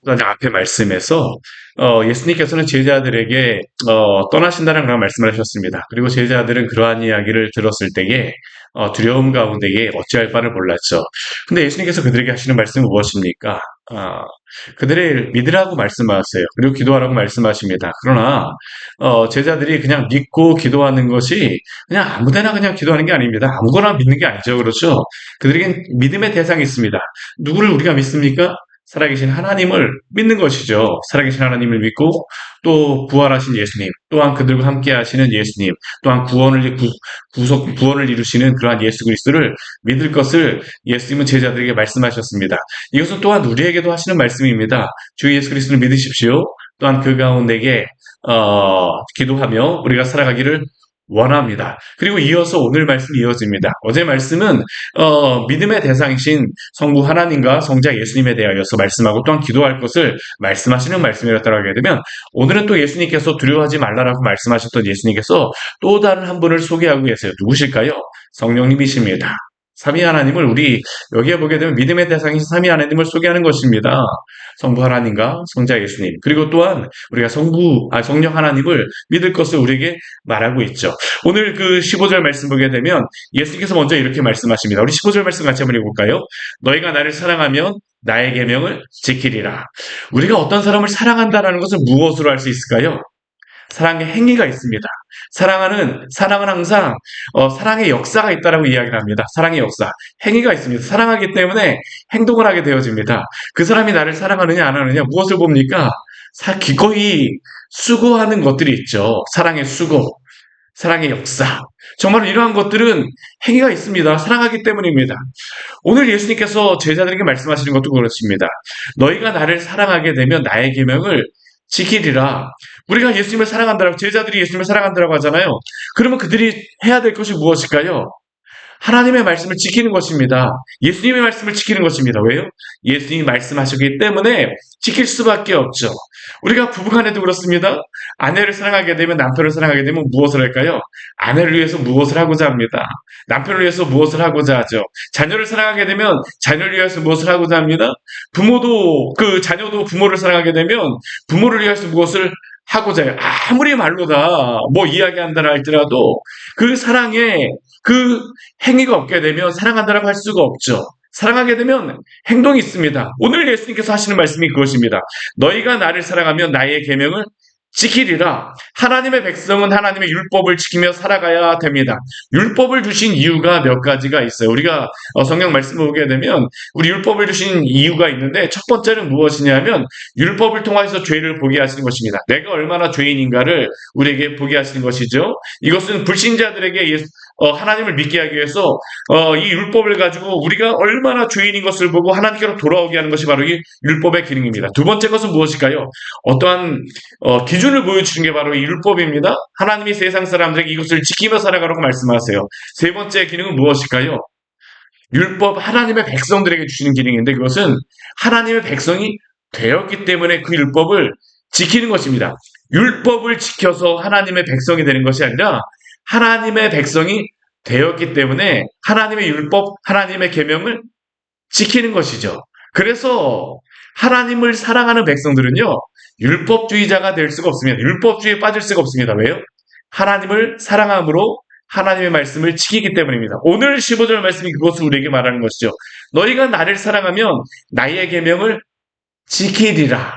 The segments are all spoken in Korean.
앞에 말씀에서 예수님께서는 제자들에게 떠나신다는 그런 말씀을 하셨습니다. 그리고 제자들은 그러한 이야기를 들었을 때에 두려움 가운데에 어찌할 바를 몰랐죠. 근데 예수님께서 그들에게 하시는 말씀은 무엇입니까? 어, 그들을 믿으라고 말씀하세요. 그리고 기도하라고 말씀하십니다. 그러나 제자들이 그냥 믿고 기도하는 것이 그냥 아무데나 그냥 기도하는 게 아닙니다. 아무거나 믿는 게 아니죠. 그렇죠? 그들에겐 믿음의 대상이 있습니다. 누구를 우리가 믿습니까? 살아계신 하나님을 믿는 것이죠. 살아계신 하나님을 믿고 또 부활하신 예수님, 또한 그들과 함께 하시는 예수님, 또한 구원을 이루시는 그러한 예수 그리스도를 믿을 것을 예수님은 제자들에게 말씀하셨습니다. 이것은 또한 우리에게도 하시는 말씀입니다. 주 예수 그리스도를 믿으십시오. 또한 그 가운데에 기도하며 우리가 살아가기를 원합니다. 그리고 이어서 오늘 말씀이 이어집니다. 어제 말씀은 믿음의 대상이신 성부 하나님과 성자 예수님에 대하여서 말씀하고 또한 기도할 것을 말씀하시는 말씀이었다고 하게 되면 오늘은 또 예수님께서 두려워하지 말라라고 말씀하셨던 예수님께서 또 다른 한 분을 소개하고 계세요. 누구실까요? 성령님이십니다. 삼위 하나님을 우리 여기에 보게 되면 믿음의 대상이신 삼위 하나님을 소개하는 것입니다. 성부 하나님과 성자 예수님 그리고 또한 우리가 성령 하나님을 믿을 것을 우리에게 말하고 있죠. 오늘 그 15절 말씀 보게 되면 예수님께서 먼저 이렇게 말씀하십니다. 우리 15절 말씀 같이 한번 읽어볼까요? 너희가 나를 사랑하면 나의 계명을 지키리라. 우리가 어떤 사람을 사랑한다라는 것을 무엇으로 알 수 있을까요? 사랑의 행위가 있습니다. 사랑은 항상 사랑의 역사가 있다라고 이야기를 합니다. 사랑의 역사, 행위가 있습니다. 사랑하기 때문에 행동을 하게 되어집니다. 그 사람이 나를 사랑하느냐 안 하느냐 무엇을 봅니까? 기꺼이 수고하는 것들이 있죠. 사랑의 수고, 사랑의 역사. 정말 이러한 것들은 행위가 있습니다. 사랑하기 때문입니다. 오늘 예수님께서 제자들에게 말씀하시는 것도 그렇습니다. 너희가 나를 사랑하게 되면 나의 계명을 지키리라. 우리가 예수님을 사랑한다라고 제자들이 예수님을 사랑한다라고 하잖아요. 그러면 그들이 해야 될 것이 무엇일까요? 하나님의 말씀을 지키는 것입니다. 예수님의 말씀을 지키는 것입니다. 왜요? 예수님이 말씀하셨기 때문에 지킬 수밖에 없죠. 우리가 부부간에도 그렇습니다. 아내를 사랑하게 되면 남편을 사랑하게 되면 무엇을 할까요? 아내를 위해서 무엇을 하고자 합니다. 남편을 위해서 무엇을 하고자 하죠. 자녀를 사랑하게 되면 자녀를 위해서 무엇을 하고자 합니다. 자녀도 부모를 사랑하게 되면 부모를 위해서 무엇을 하고자 해요. 아무리 말로다 뭐 이야기한다 할지라도 그 사랑에 그 행위가 없게 되면 사랑한다라고 할 수가 없죠. 사랑하게 되면 행동이 있습니다. 오늘 예수님께서 하시는 말씀이 그것입니다. 너희가 나를 사랑하면 나의 계명을 지키리라. 하나님의 백성은 하나님의 율법을 지키며 살아가야 됩니다. 율법을 주신 이유가 몇 가지가 있어요. 우리가 성경 말씀을 보게 되면 우리 율법을 주신 이유가 있는데 첫 번째는 무엇이냐면 율법을 통해서 죄를 보게 하시는 것입니다. 내가 얼마나 죄인인가를 우리에게 보게 하시는 것이죠. 이것은 불신자들에게 하나님을 믿게 하기 위해서 이 율법을 가지고 우리가 얼마나 죄인인 것을 보고 하나님께로 돌아오게 하는 것이 바로 이 율법의 기능입니다. 두 번째 것은 무엇일까요? 어떠한 기준을 보여주는 게 바로 이 율법입니다. 하나님이 세상 사람들에게 이것을 지키며 살아가라고 말씀하세요. 세 번째 기능은 무엇일까요? 율법 하나님의 백성들에게 주시는 기능인데 그것은 하나님의 백성이 되었기 때문에 그 율법을 지키는 것입니다. 율법을 지켜서 하나님의 백성이 되는 것이 아니라 하나님의 백성이 되었기 때문에 하나님의 율법, 하나님의 계명을 지키는 것이죠. 그래서 하나님을 사랑하는 백성들은요. 율법주의자가 될 수가 없습니다. 율법주의에 빠질 수가 없습니다. 왜요? 하나님을 사랑함으로 하나님의 말씀을 지키기 때문입니다. 오늘 15절 말씀이 그것을 우리에게 말하는 것이죠. 너희가 나를 사랑하면 나의 계명을 지키리라.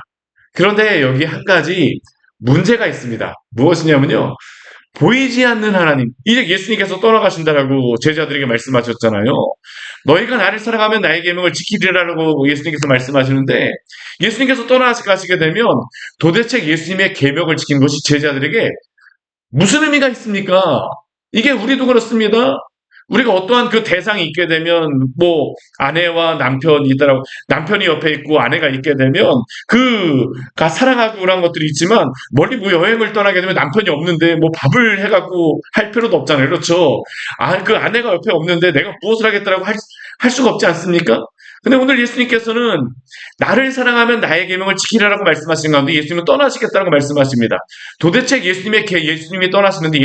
그런데 여기 한 가지 문제가 있습니다. 무엇이냐면요. 보이지 않는 하나님. 이제 예수님께서 떠나가신다라고 제자들에게 말씀하셨잖아요. 너희가 나를 사랑하면 나의 계명을 지키리라고 예수님께서 말씀하시는데 예수님께서 떠나가시게 되면 도대체 예수님의 계명을 지키는 것이 제자들에게 무슨 의미가 있습니까? 이게 우리도 그렇습니다. 우리가 어떠한 그 대상이 있게 되면 아내와 남편이 있더라고 남편이 옆에 있고 아내가 있게 되면 그가 사랑하고 그런 것들이 있지만 멀리 여행을 떠나게 되면 남편이 없는데 밥을 해갖고 할 필요도 없잖아요. 그렇죠? 그 아내가 옆에 없는데 내가 무엇을 하겠다라고 할 수가 없지 않습니까? 근데 오늘 예수님께서는 나를 사랑하면 나의 계명을 지키라라고 말씀하시는 가운데 예수님은 떠나시겠다고 말씀하십니다. 도대체 예수님이 떠나시는데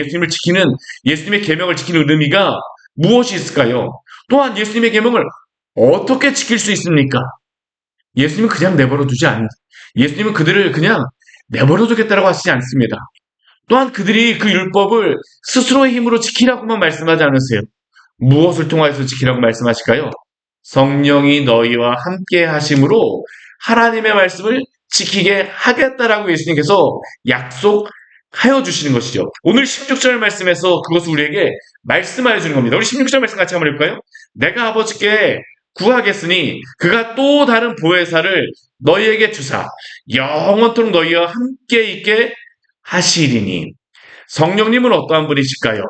예수님의 계명을 지키는 의미가 무엇이 있을까요? 또한 예수님의 계명을 어떻게 지킬 수 있습니까? 예수님은 그냥 내버려 두지 예수님은 그들을 그냥 내버려 두겠다라고 하시지 않습니다. 또한 그들이 그 율법을 스스로의 힘으로 지키라고만 말씀하지 않으세요. 무엇을 통하여서 지키라고 말씀하실까요? 성령이 너희와 함께 하심으로 하나님의 말씀을 지키게 하겠다라고 예수님께서 약속하여 주시는 것이죠. 오늘 16절 말씀에서 그것을 우리에게 말씀하여 주는 겁니다. 우리 16절 말씀 같이 한번 읽을까요? 내가 아버지께 구하겠으니 그가 또 다른 보혜사를 너희에게 주사 영원토록 너희와 함께 있게 하시리니. 성령님은 어떠한 분이실까요?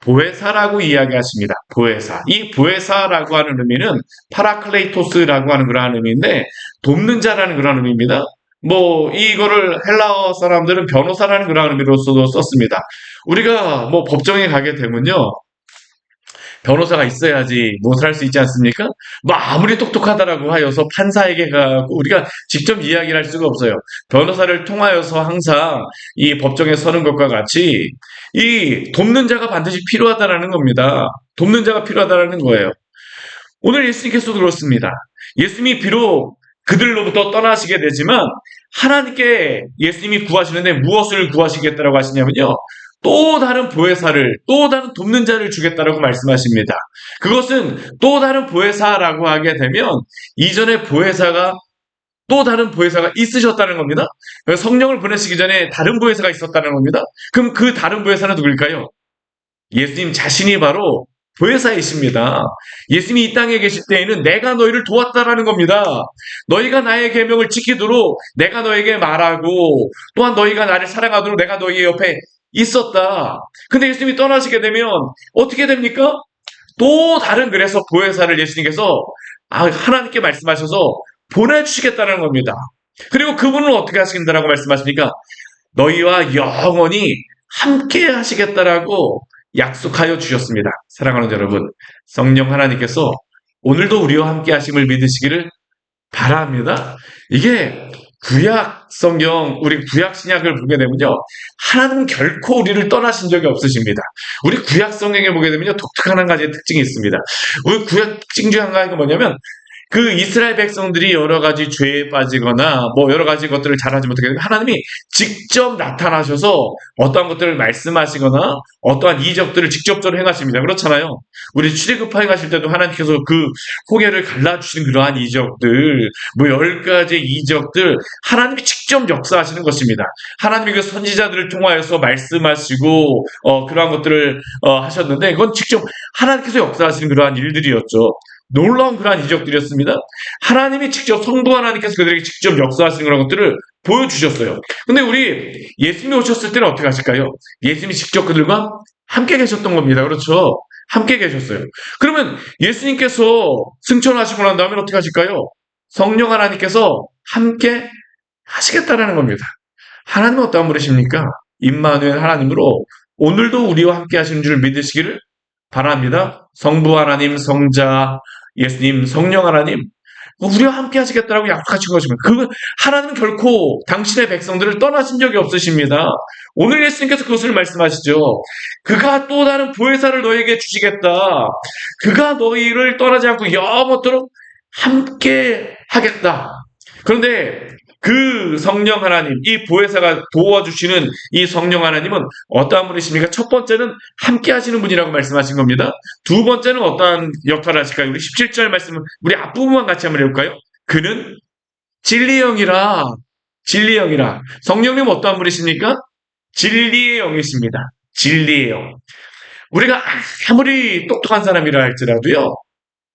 보혜사라고 이야기하십니다. 보혜사. 이 보혜사라고 하는 의미는 파라클레이토스라고 하는 그런 의미인데 돕는 자라는 그런 의미입니다. 뭐 이거를 헬라어 사람들은 변호사라는 그런 의미로서도 썼습니다. 우리가 뭐 법정에 가게 되면요. 변호사가 있어야지 무엇을 할 수 있지 않습니까? 뭐 아무리 똑똑하다라고 하여서 판사에게 가고 우리가 직접 이야기를 할 수가 없어요. 변호사를 통하여서 항상 이 법정에 서는 것과 같이 이 돕는 자가 반드시 필요하다라는 겁니다. 돕는 자가 필요하다라는 거예요. 오늘 예수님께서도 그렇습니다. 예수님이 비록 그들로부터 떠나시게 되지만 하나님께 예수님이 구하시는데 무엇을 구하시겠다라고 하시냐면요. 또 다른 보혜사를, 또 다른 돕는 자를 주겠다라고 말씀하십니다. 그것은 또 다른 보혜사라고 하게 되면 이전에 보혜사가 또 다른 보혜사가 있으셨다는 겁니다. 성령을 보내시기 전에 다른 보혜사가 있었다는 겁니다. 그럼 그 다른 보혜사는 누구일까요? 예수님 자신이 바로 보혜사이십니다. 예수님이 이 땅에 계실 때에는 내가 너희를 도왔다라는 겁니다. 너희가 나의 계명을 지키도록 내가 너에게 말하고 또한 너희가 나를 사랑하도록 내가 너희 옆에 있었다. 근데 예수님이 떠나시게 되면 어떻게 됩니까? 또 다른 그래서 보혜사를 예수님께서 하나님께 말씀하셔서 보내주시겠다는 겁니다. 그리고 그분은 어떻게 하시겠다라고 말씀하십니까? 너희와 영원히 함께 하시겠다라고 약속하여 주셨습니다. 사랑하는 여러분, 성령 하나님께서 오늘도 우리와 함께 하심을 믿으시기를 바랍니다. 이게 구약 성경, 우리 구약 신약을 보게 되면요. 하나님은 결코 우리를 떠나신 적이 없으십니다. 우리 구약 성경에 보게 되면요. 독특한 한 가지의 특징이 있습니다. 우리 구약 특징 중 한 가지가 뭐냐면 그 이스라엘 백성들이 여러 가지 죄에 빠지거나 뭐 여러 가지 것들을 잘하지 못하게 되면 하나님이 직접 나타나셔서 어떠한 것들을 말씀하시거나 어떠한 이적들을 직접적으로 행하십니다. 그렇잖아요. 우리 출애굽 행하실 때도 하나님께서 그 고개를 갈라주신 그러한 이적들, 뭐 10가지 이적들 하나님이 직접 역사하시는 것입니다. 하나님이 그 선지자들을 통하여서 말씀하시고 그러한 것들을 하셨는데 그건 직접 하나님께서 역사하시는 그러한 일들이었죠. 놀라운 그러한 이적들이었습니다. 하나님이 직접 성부 하나님께서 그들에게 직접 역사하시는 그런 것들을 보여주셨어요. 근데 우리 예수님이 오셨을 때는 어떻게 하실까요? 예수님이 직접 그들과 함께 계셨던 겁니다. 그렇죠? 함께 계셨어요. 그러면 예수님께서 승천하시고 난 다음에 어떻게 하실까요? 성령 하나님께서 함께 하시겠다라는 겁니다. 하나님은 어떠한 분이십니까? 임마누엘 하나님으로 오늘도 우리와 함께 하시는 줄 믿으시기를 바랍니다. 성부 하나님, 성자, 예수님, 성령 하나님, 우리와 함께 하시겠다라고 약속하신 것입니다. 그 하나님은 결코 당신의 백성들을 떠나신 적이 없으십니다. 오늘 예수님께서 그것을 말씀하시죠. 그가 또 다른 보혜사를 너에게 주시겠다. 그가 너희를 떠나지 않고 영원토록 함께 하겠다. 그런데 그 성령 하나님, 이 보혜사가 도와주시는 이 성령 하나님은 어떠한 분이십니까? 첫 번째는 함께 하시는 분이라고 말씀하신 겁니다. 두 번째는 어떠한 역할을 하실까요? 우리 17절 말씀, 우리 앞부분만 같이 한번 해볼까요? 그는 진리의 영이라, 진리의 영이라. 성령님은 어떠한 분이십니까? 진리의 영이십니다. 진리의 영. 우리가 아무리 똑똑한 사람이라 할지라도요,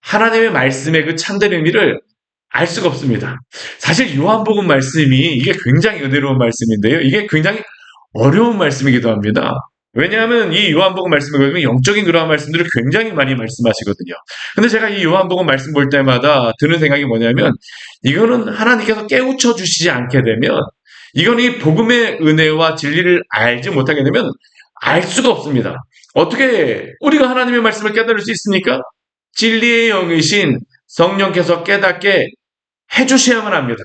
하나님의 말씀의 그 참된 의미를 알 수가 없습니다. 사실 요한복음 말씀이 이게 굉장히 은혜로운 말씀인데요. 이게 굉장히 어려운 말씀이기도 합니다. 왜냐하면 이 요한복음 말씀에 보면 영적인 그러한 말씀들을 굉장히 많이 말씀하시거든요. 근데 제가 이 요한복음 말씀 볼 때마다 드는 생각이 뭐냐면 이거는 하나님께서 깨우쳐 주시지 않게 되면 이건 이 복음의 은혜와 진리를 알지 못하게 되면 알 수가 없습니다. 어떻게 우리가 하나님의 말씀을 깨달을 수 있습니까? 진리의 영이신 성령께서 깨닫게 해주셔야만 합니다.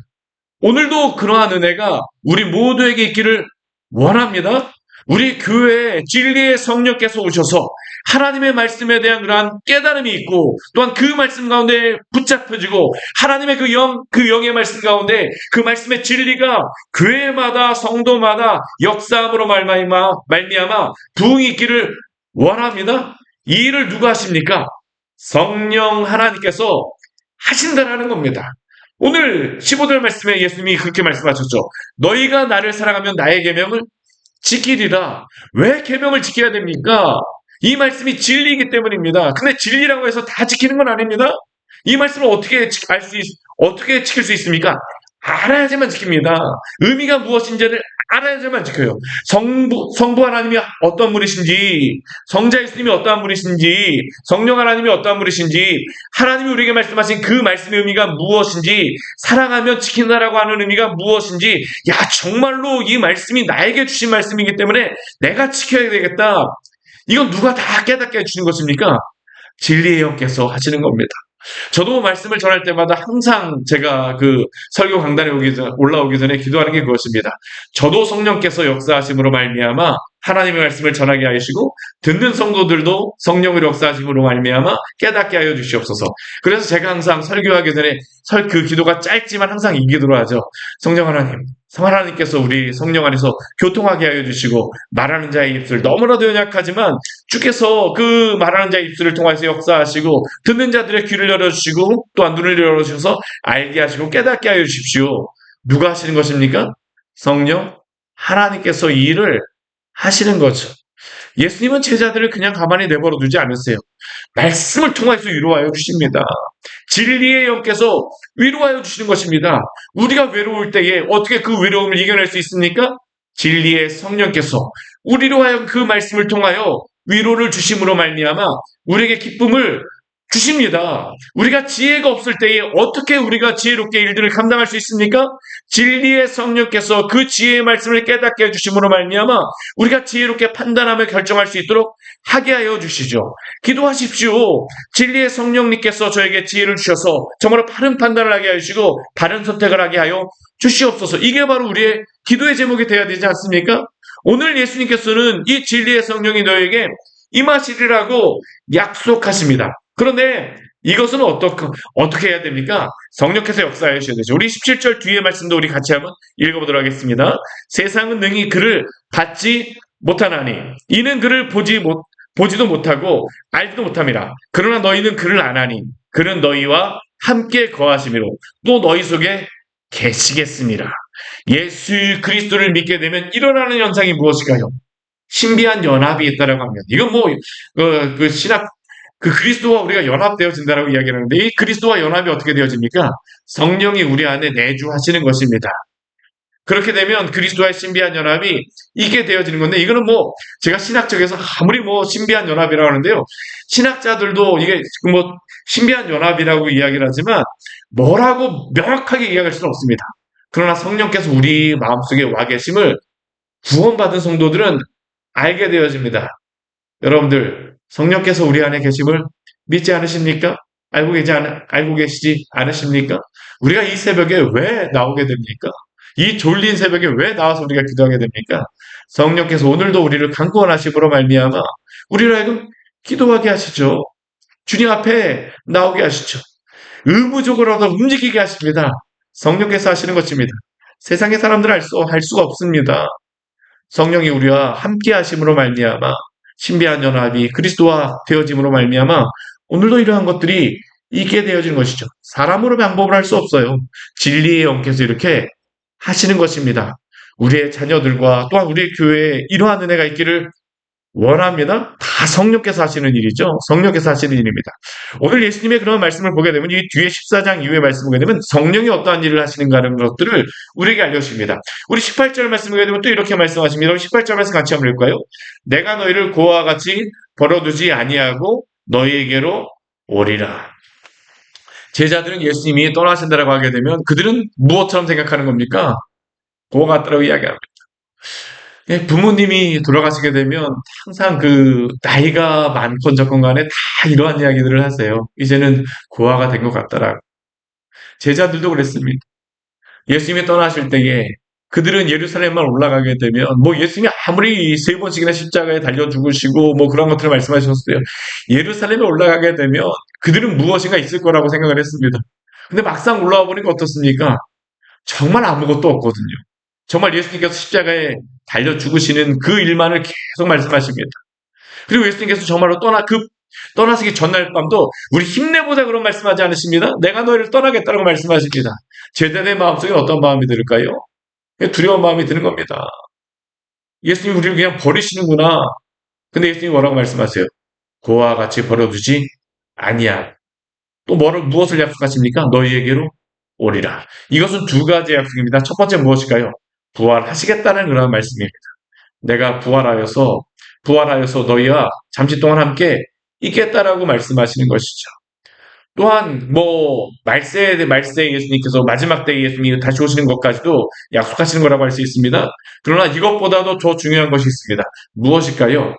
오늘도 그러한 은혜가 우리 모두에게 있기를 원합니다. 우리 교회에 진리의 성령께서 오셔서 하나님의 말씀에 대한 그러한 깨달음이 있고 또한 그 말씀 가운데 붙잡혀지고 하나님의 그 영의 말씀 가운데 그 말씀의 진리가 교회마다 성도마다 역사함으로 말미암아 부흥이 있기를 원합니다. 이 일을 누가 하십니까? 성령 하나님께서 하신다라는 겁니다. 오늘 15절 말씀에 예수님이 그렇게 말씀하셨죠. 너희가 나를 사랑하면 나의 계명을 지키리라. 왜 계명을 지켜야 됩니까? 이 말씀이 진리이기 때문입니다. 근데 진리라고 해서 다 지키는 건 아닙니다. 이 말씀을 어떻게 지킬 수 있습니까? 알아야지만 지킵니다. 의미가 무엇인지를 알아야지만 지켜요. 성부 하나님이 어떤 분이신지, 성자 예수님이 어떠한 분이신지, 성령 하나님이 어떠한 분이신지, 하나님이 우리에게 말씀하신 그 말씀의 의미가 무엇인지, 사랑하면 지킨다라고 하는 의미가 무엇인지, 야, 정말로 이 말씀이 나에게 주신 말씀이기 때문에 내가 지켜야 되겠다. 이건 누가 다 깨닫게 해주는 것입니까? 진리의 영께서 하시는 겁니다. 저도 말씀을 전할 때마다 항상 제가 그 설교 강단에 올라오기 전에 기도하는 게 그것입니다. 저도 성령께서 역사하심으로 말미암아 하나님의 말씀을 전하게 하시고 듣는 성도들도 성령으로 역사하심으로 말미암아 깨닫게 하여 주시옵소서. 그래서 제가 항상 설교하기 전에 그 기도가 짧지만 항상 이 기도로 하죠. 성령 하나님께서 우리 성령 안에서 교통하게 하여 주시고 말하는 자의 입술 너무나도 연약하지만 주께서 그 말하는 자의 입술을 통해서 역사하시고 듣는 자들의 귀를 열어주시고 또한 눈을 열어주셔서 알게 하시고 깨닫게 하여 주십시오. 누가 하시는 것입니까? 성령 하나님께서 이 일을 하시는 거죠. 예수님은 제자들을 그냥 가만히 내버려 두지 않으세요. 말씀을 통해서 위로하여 주십니다. 진리의 영께서 위로하여 주시는 것입니다. 우리가 외로울 때에 어떻게 그 외로움을 이겨낼 수 있습니까? 진리의 성령께서 우리로 하여금 그 말씀을 통하여 위로를 주심으로 말미암아 우리에게 기쁨을 주십니다. 우리가 지혜가 없을 때에 어떻게 우리가 지혜롭게 일들을 감당할 수 있습니까? 진리의 성령께서 그 지혜의 말씀을 깨닫게 해주심으로 말미암아 우리가 지혜롭게 판단하며 결정할 수 있도록 하게 하여 주시죠. 기도하십시오. 진리의 성령님께서 저에게 지혜를 주셔서 정말로 바른 판단을 하게 하시고 바른 선택을 하게 하여 주시옵소서. 이게 바로 우리의 기도의 제목이 되어야 되지 않습니까? 오늘 예수님께서는 이 진리의 성령이 너에게 임하시리라고 약속하십니다. 그런데 이것은 어떻게 해야 됩니까? 성령께서 역사하셔야 되죠. 우리 17절 뒤에 말씀도 우리 같이 한번 읽어보도록 하겠습니다. 세상은 능히 그를 받지 못하나니 이는 그를 보지도 못하고 알지도 못함이라. 그러나 너희는 그를 아나니 그는 너희와 함께 거하심이로 또 너희 속에 계시겠습니다. 예수 그리스도를 믿게 되면 일어나는 현상이 무엇일까요? 신비한 연합이 있다라고 합니다. 이건 신학 그리스도와 우리가 연합되어진다라고 이야기를 하는데 이 그리스도와 연합이 어떻게 되어집니까? 성령이 우리 안에 내주하시는 것입니다. 그렇게 되면 그리스도와의 신비한 연합이 있게 되어지는 건데 이거는 제가 신학적에서 아무리 신비한 연합이라고 하는데요. 신학자들도 이게 신비한 연합이라고 이야기를 하지만 뭐라고 명확하게 이야기할 수는 없습니다. 그러나 성령께서 우리 마음속에 와 계심을 구원받은 성도들은 알게 되어집니다. 여러분들 성령께서 우리 안에 계심을 믿지 않으십니까? 알고 계시지 않으십니까? 우리가 이 새벽에 왜 나오게 됩니까? 이 졸린 새벽에 왜 나와서 우리가 기도하게 됩니까? 성령께서 오늘도 우리를 강구원하심으로 말미암아 우리를 하여금 기도하게 하시죠. 주님 앞에 나오게 하시죠. 의무적으로라도 움직이게 하십니다. 성령께서 하시는 것입니다. 세상의 사람들은 할 수가 없습니다. 성령이 우리와 함께 하심으로 말미암아 신비한 연합이 그리스도와 되어짐으로 말미암아 오늘도 이러한 것들이 있게 되어진 것이죠. 사람으로 방법을 할 수 없어요. 진리의 영께서 이렇게 하시는 것입니다. 우리의 자녀들과 또한 우리의 교회에 이러한 은혜가 있기를 원합니다. 다 성령께서 하시는 일이죠. 성령께서 하시는 일입니다. 오늘 예수님의 그런 말씀을 보게 되면 이 뒤에 14장 이후의 말씀을 보게 되면 성령이 어떠한 일을 하시는가 하는 것들을 우리에게 알려주십니다. 우리 18절 말씀을 보게 되면 또 이렇게 말씀하십니다. 18절 말씀 같이 한번 읽을까요? 내가 너희를 고아와 같이 버려두지 아니하고 너희에게로 오리라. 제자들은 예수님이 떠나신다라고 하게 되면 그들은 무엇처럼 생각하는 겁니까? 고아 같다라고 이야기합니다. 부모님이 돌아가시게 되면 항상 나이가 많건 적건 간에 다 이러한 이야기들을 하세요. 이제는 고아가 된 것 같다라고. 제자들도 그랬습니다. 예수님이 떠나실 때에 그들은 예루살렘만 올라가게 되면 뭐 예수님이 아무리 세 번씩이나 십자가에 달려 죽으시고 뭐 그런 것들을 말씀하셨어요. 예루살렘에 올라가게 되면 그들은 무엇인가 있을 거라고 생각을 했습니다. 근데 막상 올라와 보니까 어떻습니까? 정말 아무것도 없거든요. 정말 예수님께서 십자가에 달려 죽으시는 그 일만을 계속 말씀하십니다. 그리고 예수님께서 정말로 떠나시기 전날 밤도 우리 힘내보자 그런 말씀하지 않으십니다. 내가 너희를 떠나겠다고 말씀하십니다. 제자들의 마음속에 어떤 마음이 들을까요? 두려운 마음이 드는 겁니다. 예수님이 우리를 그냥 버리시는구나. 근데 예수님이 뭐라고 말씀하세요? 그와 같이 버려두지 아니야. 또 무엇을 약속하십니까? 너희에게로 오리라. 이것은 두 가지 약속입니다. 첫 번째 무엇일까요? 부활하시겠다는 그런 말씀입니다. 내가 부활하여서 너희와 잠시 동안 함께 있겠다라고 말씀하시는 것이죠. 또한 말세 예수님께서 마지막 때에 예수님이 다시 오시는 것까지도 약속하시는 거라고 할 수 있습니다. 그러나 이것보다도 더 중요한 것이 있습니다. 무엇일까요?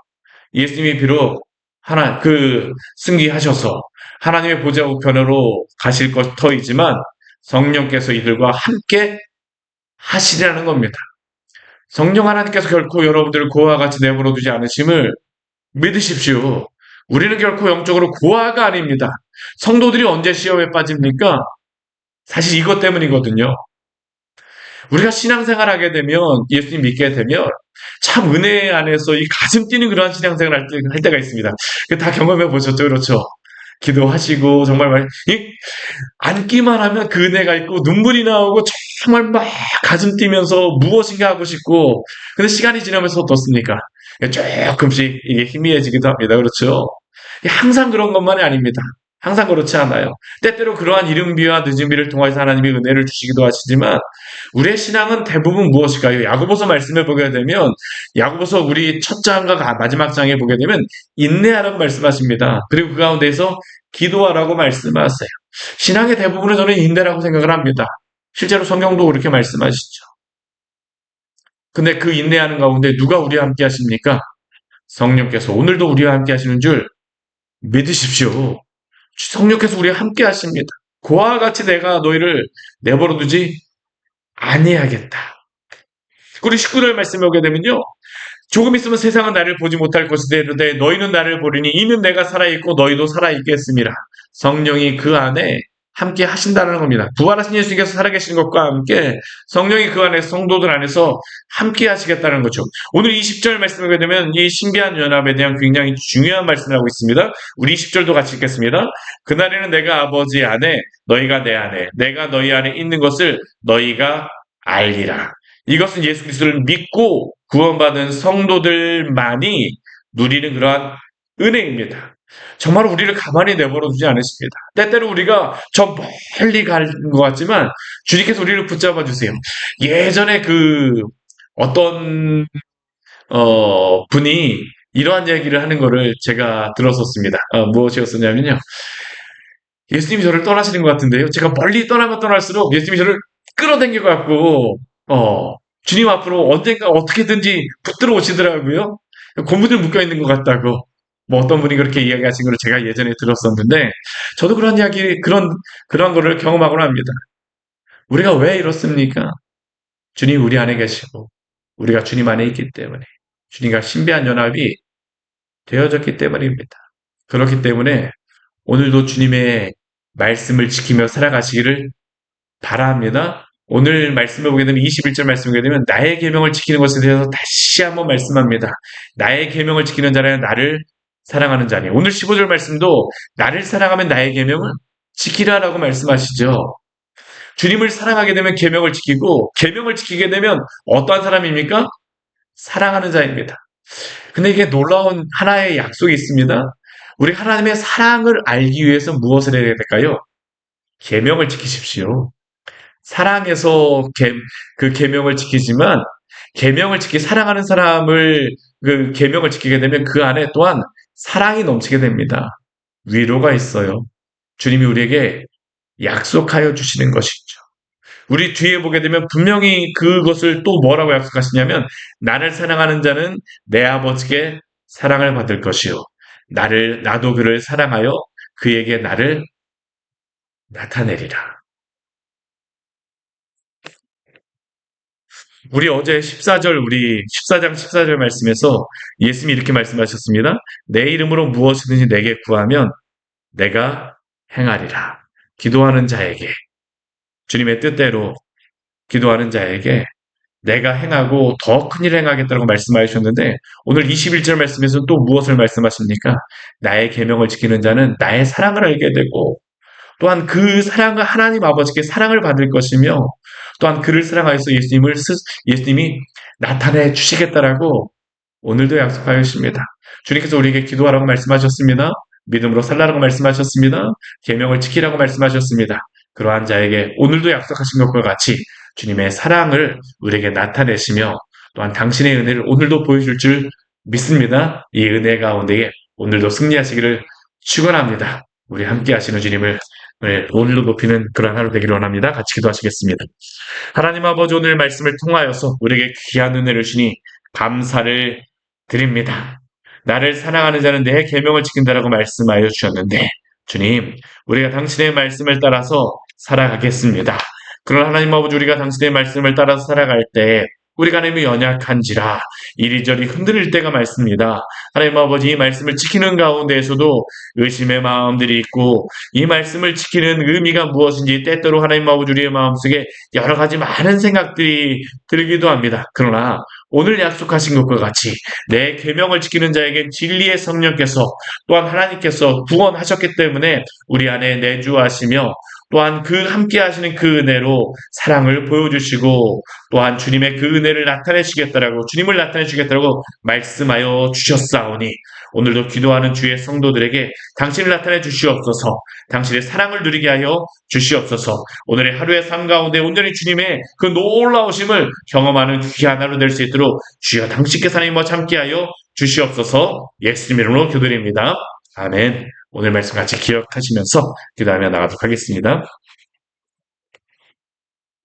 예수님이 비록 승리하셔서 하나님의 보좌 우편으로 가실 터이지만 성령께서 이들과 함께 하시리라는 겁니다. 성령 하나님께서 결코 여러분들을 고아와 같이 내버려 두지 않으심을 믿으십시오. 우리는 결코 영적으로 고아가 아닙니다. 성도들이 언제 시험에 빠집니까? 사실 이것 때문이거든요. 우리가 신앙생활하게 되면 예수님 믿게 되면 참 은혜 안에서 이 가슴 뛰는 그러한 신앙생활 할 때가 있습니다. 다 경험해 보셨죠, 그렇죠? 기도하시고 정말 앉기만 하면 그 은혜가 있고 눈물이 나오고 정말 막 가슴 뛰면서 무엇인가 하고 싶고 근데 시간이 지나면서 어떻습니까? 조금씩 이게 희미해지기도 합니다. 그렇죠? 항상 그런 것만이 아닙니다. 항상 그렇지 않아요. 때때로 그러한 이른비와 늦은비를 통해서 하나님이 은혜를 주시기도 하시지만 우리의 신앙은 대부분 무엇일까요? 야고보서 말씀을 보게 되면 야고보서 우리 첫 장과 마지막 장에 보게 되면 인내하라고 말씀하십니다. 그리고 그 가운데에서 기도하라고 말씀하세요. 신앙의 대부분은 저는 인내라고 생각을 합니다. 실제로 성경도 그렇게 말씀하시죠. 근데 그 인내하는 가운데 누가 우리와 함께 하십니까? 성령께서 오늘도 우리와 함께 하시는 줄 믿으십시오. 성령께서 우리와 함께 하십니다. 그와 같이 내가 너희를 내버려 두지 아니하겠다. 우리 19절 말씀에 오게 되면요. 조금 있으면 세상은 나를 보지 못할 것이되 이르되 너희는 나를 보리니 이는 내가 살아있고 너희도 살아있겠습니다. 성령이 그 안에 함께 하신다는 겁니다. 부활하신 예수님께서 살아계신 것과 함께 성령이 그 안에서 성도들 안에서 함께 하시겠다는 거죠. 오늘 20절 말씀을 보게 되면 이 신비한 연합에 대한 굉장히 중요한 말씀을 하고 있습니다. 우리 20절도 같이 읽겠습니다. 그날에는 내가 아버지 안에 너희가 내 안에 내가 너희 안에 있는 것을 너희가 알리라. 이것은 예수 그리스도를 믿고 구원받은 성도들만이 누리는 그러한 은혜입니다. 정말 우리를 가만히 내버려 두지 않으십니다. 때때로 우리가 저 멀리 갈 것 같지만 주님께서 우리를 붙잡아 주세요. 예전에 어떤 분이 이러한 이야기를 하는 거를 제가 들었었습니다. 무엇이었었냐면요. 예수님이 저를 떠나시는 것 같은데요. 제가 멀리 떠나면 떠날수록 예수님이 저를 끌어당겨 갖고 주님 앞으로 언젠가 어떻게든지 붙들어 오시더라고요. 고무줄 묶여 있는 것 같다고. 뭐 어떤 분이 그렇게 이야기하신 걸 제가 예전에 들었었는데 저도 그런 거를 경험하곤 합니다. 우리가 왜 이렇습니까? 주님 우리 안에 계시고 우리가 주님 안에 있기 때문에 주님과 신비한 연합이 되어졌기 때문입니다. 그렇기 때문에 오늘도 주님의 말씀을 지키며 살아가시기를 바랍니다. 오늘 말씀을 보게 되면 21절 말씀을 보게 되면 나의 계명을 지키는 것에 대해서 다시 한번 말씀합니다. 나의 계명을 지키는 자라야 나를 사랑하는 자니. 오늘 15절 말씀도 나를 사랑하면 나의 계명을 지키라라고 말씀하시죠. 주님을 사랑하게 되면 계명을 지키고 계명을 지키게 되면 어떠한 사람입니까? 사랑하는 자입니다. 근데 이게 놀라운 하나의 약속이 있습니다. 우리 하나님의 사랑을 알기 위해서 무엇을 해야 될까요? 계명을 지키십시오. 사랑해서 그 계명을 지키지만 사랑하는 사람을 그 계명을 지키게 되면 그 안에 또한 사랑이 넘치게 됩니다. 위로가 있어요. 주님이 우리에게 약속하여 주시는 것이죠. 우리 뒤에 보게 되면 분명히 그것을 또 뭐라고 약속하시냐면 나를 사랑하는 자는 내 아버지께 사랑을 받을 것이요. 나도 그를 사랑하여 그에게 나를 나타내리라. 우리 어제 14절, 우리 14장 14절 말씀에서 예수님이 이렇게 말씀하셨습니다. 내 이름으로 무엇이든지 내게 구하면 내가 행하리라. 기도하는 자에게, 주님의 뜻대로 기도하는 자에게 내가 행하고 더 큰 일을 행하겠다고 말씀하셨는데, 오늘 21절 말씀에서 또 무엇을 말씀하십니까? 나의 계명을 지키는 자는 나의 사랑을 알게 되고, 또한 그 사랑을 하나님 아버지께 사랑을 받을 것이며, 또한 그를 사랑하여서 예수님이 나타내 주시겠다라고 오늘도 약속하셨습니다. 주님께서 우리에게 기도하라고 말씀하셨습니다. 믿음으로 살라라고 말씀하셨습니다. 계명을 지키라고 말씀하셨습니다. 그러한 자에게 오늘도 약속하신 것과 같이 주님의 사랑을 우리에게 나타내시며, 또한 당신의 은혜를 오늘도 보여줄 줄 믿습니다. 이 은혜 가운데에 오늘도 승리하시기를 축원합니다. 우리 함께 하시는 주님을 오늘도 높이는 그런 하루 되기를 원합니다. 같이 기도하시겠습니다. 하나님 아버지, 오늘 말씀을 통하여서 우리에게 귀한 은혜를 주시니 감사를 드립니다. 나를 사랑하는 자는 내 계명을 지킨다라고 말씀하여 주셨는데, 주님, 우리가 당신의 말씀을 따라서 살아가겠습니다. 그러나 하나님 아버지, 우리가 당신의 말씀을 따라서 살아갈 때 우리가 하나님이 연약한지라 이리저리 흔들릴 때가 많습니다. 하나님 아버지, 이 말씀을 지키는 가운데에서도 의심의 마음들이 있고, 이 말씀을 지키는 의미가 무엇인지 때때로 하나님 아버지 우리의 마음속에 여러 가지 많은 생각들이 들기도 합니다. 그러나 오늘 약속하신 것과 같이 내 계명을 지키는 자에게 진리의 성령께서, 또한 하나님께서 구원하셨기 때문에 우리 안에 내주하시며, 또한 그 함께 하시는 그 은혜로 사랑을 보여주시고, 또한 주님의 그 은혜를 나타내시겠다라고, 주님을 나타내시겠다라고 말씀하여 주셨사오니, 오늘도 기도하는 주의 성도들에게 당신을 나타내 주시옵소서, 당신의 사랑을 누리게 하여 주시옵소서, 오늘의 하루의 삶 가운데 온전히 주님의 그 놀라우심을 경험하는 귀한 하루 될 수 있도록 주여 당신께서 하나님과 함께하여 주시옵소서. 예수님 이름으로 기도드립니다. 아멘. 오늘 말씀 같이 기억하시면서 기도하며 나가도록 하겠습니다.